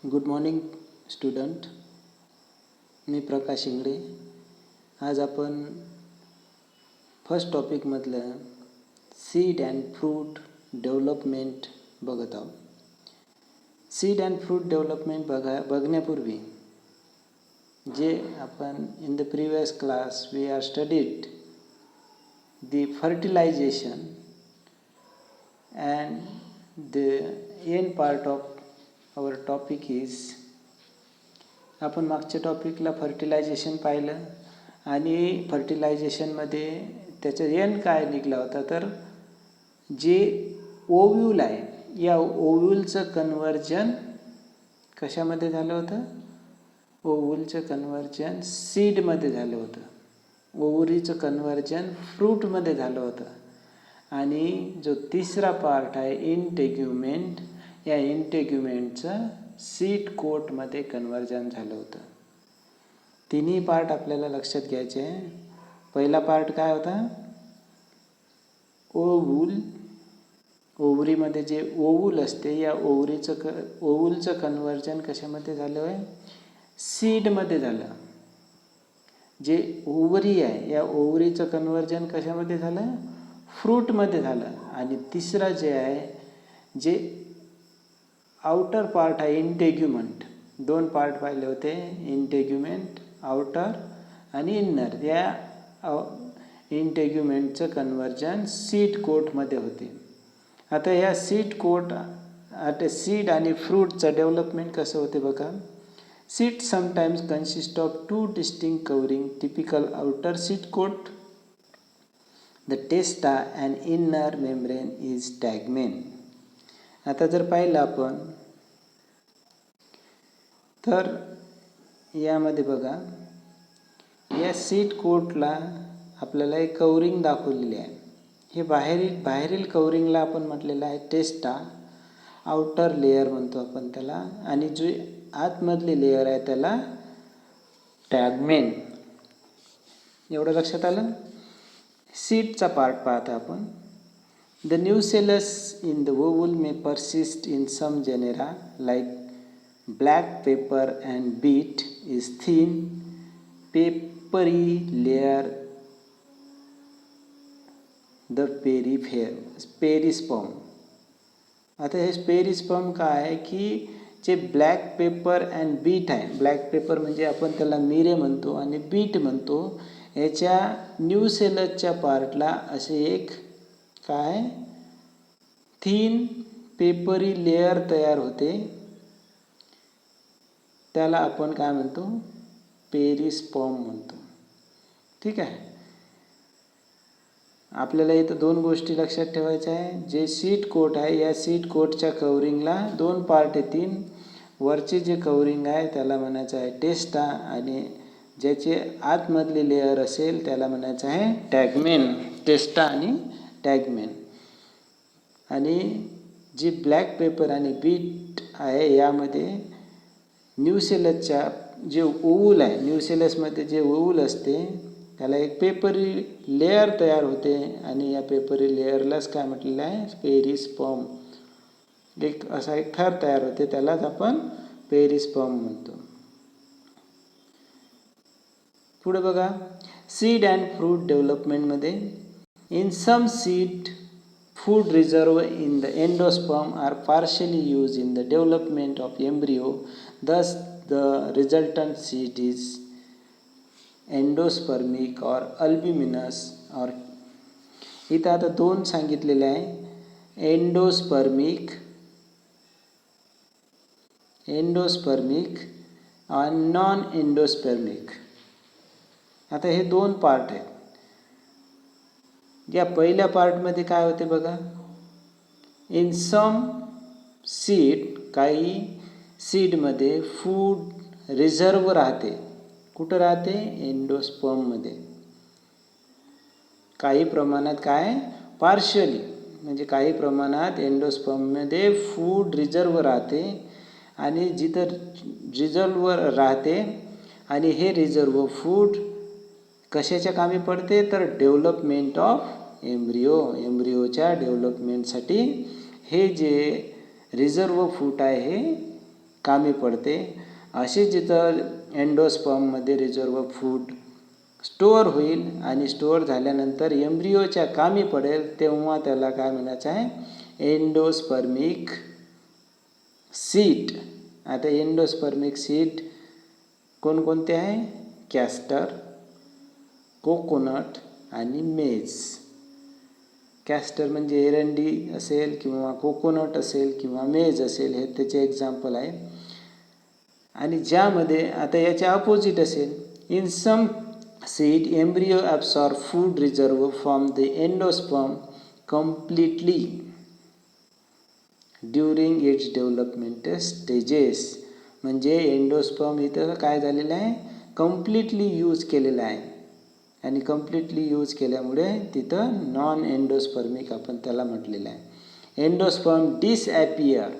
Good morning student. मी प्रकाश इंगळे. आज आपण फर्स्ट टॉपिकमधलं सीड अँड फ्रूट डेव्हलपमेंट बघत आहोत. सीड अँड फ्रूट डेव्हलपमेंट बघण्यापूर्वी जे आपण in the previous class we are studied the fertilisation and the end part of our topic is आपण मागच्या टॉपिकला फर्टिलायझेशन पाहिलं आणि फर्टिलायझेशनमध्ये त्याचं एंड काय निघला होता, तर जे ओव्यूल आहे या ओव्यूलचं कन्वर्जन कशामध्ये झालं होतं? ओव्यूलचं कन्वर्जन सीडमध्ये झालं होतं. ओव्हरीचं कन्वर्जन फ्रूटमध्ये झालं होतं. आणि जो तिसरा पार्ट आहे इंटेग्युमेंट, या इंटेग्युमेंटचं सीड कोटमध्ये कन्वर्जन झालं होतं. तिन्ही पार्ट आपल्याला लक्षात घ्यायचे आहे. पहिला पार्ट काय होता? ओव्यूल. ओव्हरीमध्ये जे ओव्यूल असते या ओव्यूलचं कन्वर्जन कशामध्ये झालं आहे? सीडमध्ये झालं. जे ओव्हरी आहे या ओव्हरीचं कन्वर्जन कशामध्ये झालं? फ्रूटमध्ये झालं. आणि तिसरा जे आहे, जे आउटर पार्ट आहे इंटेग्युमेंट, दोन पार्ट पाहिले होते, इंटेग्युमेंट आउटर आणि इन्नर. या इंटेग्युमेंटचं कन्वर्जन सीड कोटमध्ये होते. आता या सीड कोट, आता सीड आणि फ्रूटचं डेव्हलपमेंट कसं होते बघा. Seed sometimes consist of two distinct covering typical outer seed coat. The testa and inner membrane is tegmen. आता जर पाहिलं आपण तर यामध्ये बघा, या सीड कोटला आपल्याला एक कवरिंग दाखवलेली आहे. हे बाहेरील कवरिंगला आपण म्हटलेलं आहे टेस्टा, आउटर लेयर म्हणतो आपण त्याला, आणि जे आतमधली लेयर आहे त्याला टॅगमेन. एवढं लक्षात आलं? सीडचा पार्ट पाहता आपण. The nucellus in the ovule may persist in some genera like black pepper and beet is thin papery layer the perisperm. आता हे पेरिस्पर्म काय आहे की जे ब्लॅक पेपर अँड बीट आहे, ब्लॅक पेपर म्हणजे आपण त्याला मिरे म्हणतो आणि बीट म्हणतो, याच्या न्यूसेलसच्या पार्टला असे एक काय थिन पेपरी लेअर तयार होते. त्याला आपण काय म्हणतो? पेरिस्पर्म म्हणतो. ठीक आहे. आपल्याला इथं दोन गोष्टी लक्षात ठेवायच्या आहे. जे सीड कोट आहे या सीड कोटच्या कवरिंगला दोन पार्ट येतील. वरचे जे कवरिंग आहे त्याला म्हणायचं आहे टेस्टा, आणि ज्याचे आतमधली लेअर असेल त्याला म्हणायचं आहे टॅगमेन. टेस्टा आणि टॅगमेन. आणि जी ब्लॅक पेपर आणि बीट आहे यामध्ये न्यूसेलसच्या जे ओव्यूल आहे, न्यूसेलसमध्ये जे ओव्यूल असते त्याला एक पेपरी लेअर तयार होते आणि या पेपरी लेअरलाच काय म्हटलेलं आहे? पेरिस्पर्म. एक असा एक थर तयार होते, त्यालाच आपण पेरिस्पर्म म्हणतो. पुढे बघा, सीड अँड फ्रूट डेव्हलपमेंटमध्ये in some seed food reserve in the endosperm are partially use in the development of embryo. Thus the resultant seed is endospermic or albuminous. और इथं आता दोन सांगितलेले आहे, एंडोस्पर्मिक आणि नॉन एंडोस्पर्मिक. आता हे दोन पार्ट आहेत. या पहिल्या पार्टमध्ये काय होते बघा, इन सम सीड, काही सीडमध्ये फूड रिझर्व राहते. कुठं राहते? एंडोस्पर्ममध्ये. काही प्रमाणात काय पार्शियली म्हणजे काही प्रमाणात एंडोस्पर्ममध्ये फूड रिझर्व राहते. आणि जिथं रिझर्व राहते आणि हे रिझर्व फूड कशाच्या कामी पडते, तर डेव्हलपमेंट ऑफ एम्ब्रियो. एम्ब्रियोच्या डेव्हलपमेंटसाठी हे जे रिझर्व फूड आहे हे कामी पडते. असे जिथं एंडोस्पर्ममध्ये रिझर्व फूड स्टोअर होईल आणि स्टोअर झाल्यानंतर एम्ब्रियोच्या कामी पडेल तेव्हा त्याला काय म्हणायचं आहे, एंडोस्पर्मिक सीट. आता एंडोस्पर्मिक सीट कोणकोणते आहे, कॅस्टर, कोकोनट आणि मेज. कॅस्टर म्हणजे एरंडी असेल किंवा कोकोनट असेल किंवा मेज असेल, हे त्याचे एक्झाम्पल आहे. आणि ज्यामध्ये आता याच्या अपोजिट असेल, in some seed embryo absorb food reserve from the endosperm completely during its development stages. म्हणजे एंडोस्पर्म इथं काय झालेलं आहे, कम्प्लिटली यूज केलेलं आहे. आणि कम्प्लिटली यूज केल्यामुळे तिथं नॉन एंडोस्पर्मिक आपण त्याला म्हटलेलं आहे. Endosperm disappear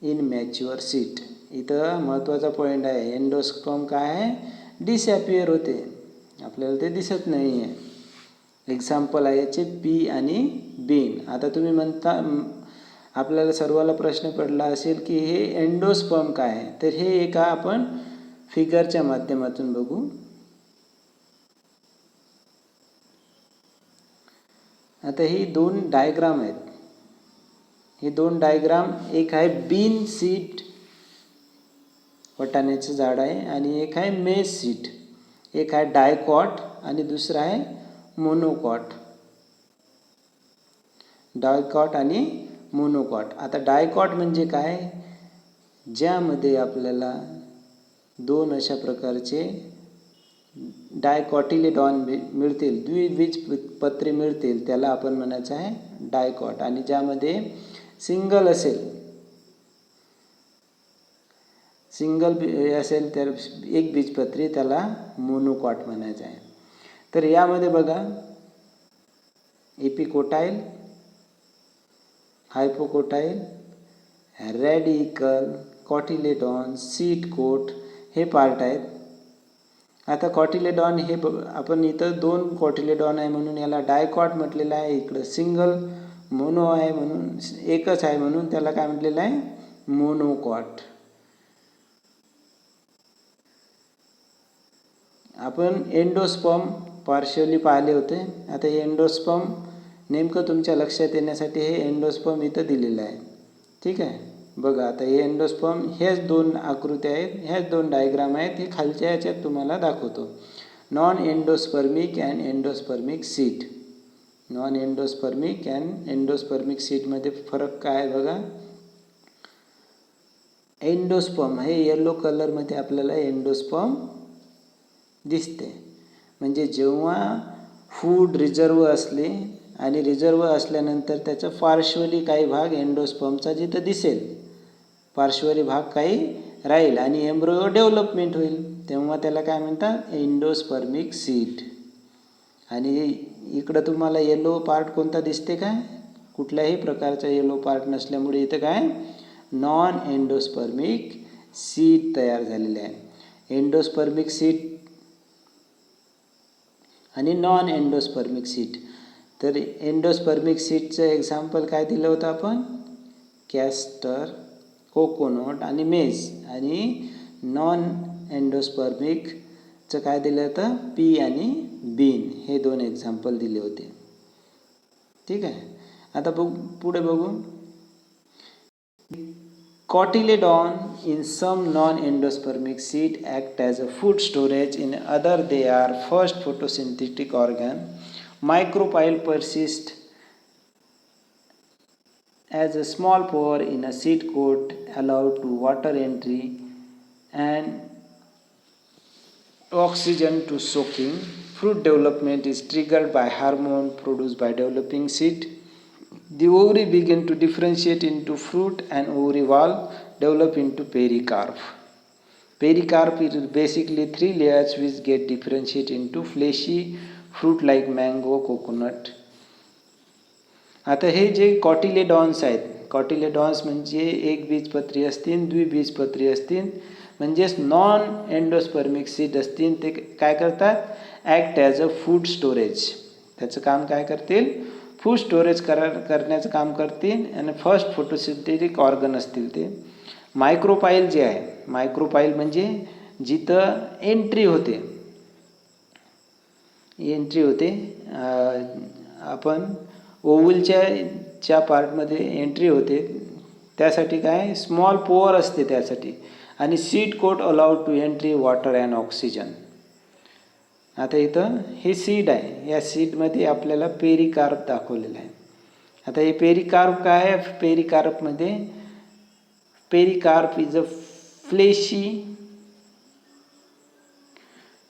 in mature seed. इथं महत्त्वाचा पॉईंट आहे, एंडोस्पर्म काय आहे, डिसॲपियर होते, आपल्याला ते दिसत नाही आहे. एक्झाम्पल आहे याचे पी आणि बीन. आता तुम्ही म्हणता, आपल्याला सर्वाला प्रश्न पडला असेल की हे एंडोस्पर्म काय आहे, तर हे एका आपण फिगरच्या माध्यमातून बघू. आता ही दोन डायग्राम आहेत. हे दोन डायग्राम, एक आहे बीन सीड, वाटाण्याचं झाड आहे, आणि एक आहे मेज सीड. एक आहे डायकॉट आणि दुसरा आहे मोनोकॉट. डायकॉट आणि मोनोकॉट. आता डायकॉट म्हणजे काय, ज्यामध्ये आपल्याला दोन अशा प्रकारचे डायकॉटिलेडॉन मिळतील, द्विबीजपत्री मिळतील, त्याला आपण म्हणायचं आहे डायकॉट. आणि ज्यामध्ये सिंगल असेल तर एक बीजपत्री, त्याला मोनोकॉट म्हणायचं आहे. तर यामध्ये बघा, एपिकोटाईल, हायपोकोटाईल, रॅडिकल, कॉटिलेडॉन, सीड कोट हे पार्ट आहेत. आता कॉटिलेडॉन हे आपण इथं दोन कॉटिलेडॉन आहे म्हणून याला डायकॉट म्हटलेलं आहे. इकडं सिंगल मोनो आहे म्हणून, एकच आहे म्हणून त्याला काय म्हटलेलं आहे, मोनोकॉट. आपण एंडोस्पर्म पार्शियली पाहिले होते. आता हे एंडोस्पर्म नेमकं तुमच्या लक्षात येण्यासाठी हे एंडोस्पर्म इथं दिलेलं आहे. ठीक आहे, बघा आता हे एंडोस्पर्म, हेच दोन आकृत्या आहेत, ह्याच दोन डायग्राम आहेत. हे खालच्या ह्याच्यात तुम्हाला दाखवतो. Non endospermic and endospermic seed. Non endospermic and endospermic सीटमध्ये फरक काय आहे बघा. एंडोस्पर्म हे येलो कलरमध्ये आपल्याला एंडोस्पर्म दिसते. म्हणजे जेव्हा फूड रिझर्व असले आणि रिझर्व असल्यानंतर त्याचा पार्श्वली काही भाग एंडोस्पर्मचा जिथं दिसेल, पार्श्वरी भाग काही राहील आणि एम्ब्रियो डेव्हलपमेंट होईल, तेव्हा त्याला काय म्हणतात, एंडोस्पर्मिक सीट. आणि इकडं तुम्हाला येलो पार्ट कोणता दिसते काय, कुठल्याही प्रकारचा येलो पार्ट नसल्यामुळे इथं काय, नॉन एंडोस्पर्मिक सीट तयार झालेले आहे. एंडोस्पर्मिक सीट आणि नॉन एंडोस्पर्मिक सीट. तर एंडोस्पर्मिक सीटचं एक्झाम्पल काय दिलं होतं आपण, कॅस्टर, कोकोनट आणि मेज. आणि नॉन एंडोस्पर्मिकचं काय दिलं होतं, पी आणि बीन. हे दोन एक्झाम्पल दिले होते. ठीक आहे, आता पुढे बघू. Cotyledon in some non-endospermic seed act as a food storage. In other, they are first photosynthetic organ. Micropyle persist as a small pore in a seed coat, allowed to water entry and oxygen to soaking. Fruit development is triggered by hormone produced by developing seed. The ovary begin to differentiate into fruit and ovary valve develop into pericarp. Pericarp is basically 3 layers which get differentiate into fleshy fruit like mango, coconut. आता हे जे कॉटिलेडॉन्स आहेत, कॉटिलेडॉन्स म्हणजे एक बीजपत्री असतील, द्विबीजपत्री असतील, म्हणजेच नॉन एंडोस्पर्मिक सीड असतील, ते काय करतात, act as a food storage. त्याचं काम काय करतील, फूड स्टोरेज करण्याचं काम करतील. आणि फर्स्ट फोटोसिंथेटिक ऑर्गन असतील ते. मायक्रोपाईल जे आहे, मायक्रोपाईल म्हणजे जिथं एंट्री होते, आपण ओव्हलच्या पार्टमध्ये एंट्री होते, त्यासाठी काय स्मॉल पोअर असते त्यासाठी, आणि seed coat allowed to entry water and oxygen. आता इथं हे सीड आहे, या सीडमध्ये आपल्याला पेरिकार्प दाखवलेलं आहे. आता हे पेरिकार्प काय आहे? पेरिकार्पमध्ये pericarp is a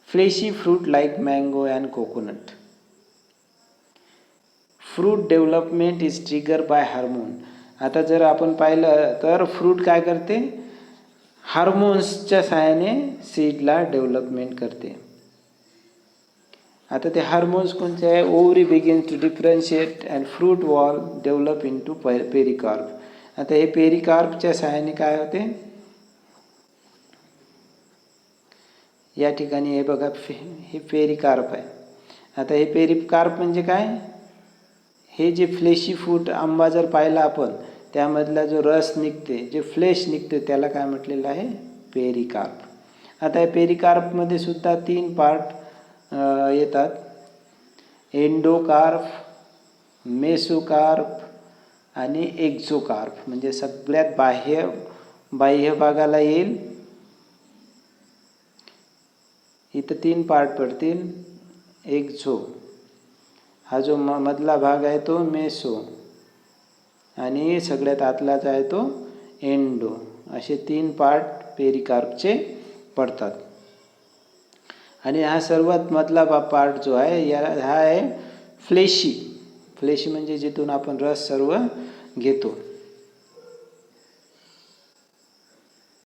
fleshy fruit like mango and coconut. Fruit development is trigger by hormone. आता जर आपण पाहिलं तर फ्रूट काय करते? हार्मोन्सच्या सहाय्याने सीडला डेव्हलपमेंट करते. आता ते हार्मोन्स कोणते आहे? Ovary begins to differentiate and fruit wall develop into pericarp. आता हे पेरिकार्पच्या सहाय्याने काय होते? या ठिकाणी हे बघा, हे पेरिकार्प आहे. आता हे पेरिकार्प म्हणजे काय? हे जे फ्लेशी फ्रूट आंबा जर पाहिला आपण, त्यामधला जो रस निघते, जे फ्लेश निघते, त्याला काय म्हटलेलं आहे? पेरिकार्प. आता या पेरिकार्पमध्ये सुद्धा 3 पार्ट येतात: एंडोकार्प, मेसोकार्प आणि एक्झोकार्प. म्हणजे सगळ्यात बाह्य भागाला येईल, इथं 3 पार्ट पडतील. एक्झो हा जो मधला भाग आहे तो मेसो, आणि सगळ्यात आतलाच आहे तो एंडो. असे 3 पार्ट पेरिकार्पचे पडतात. आणि हा सर्वात मधला पार्ट जो आहे, हा आहे फ्लेशी म्हणजे जिथून आपण रस सर्व घेतो.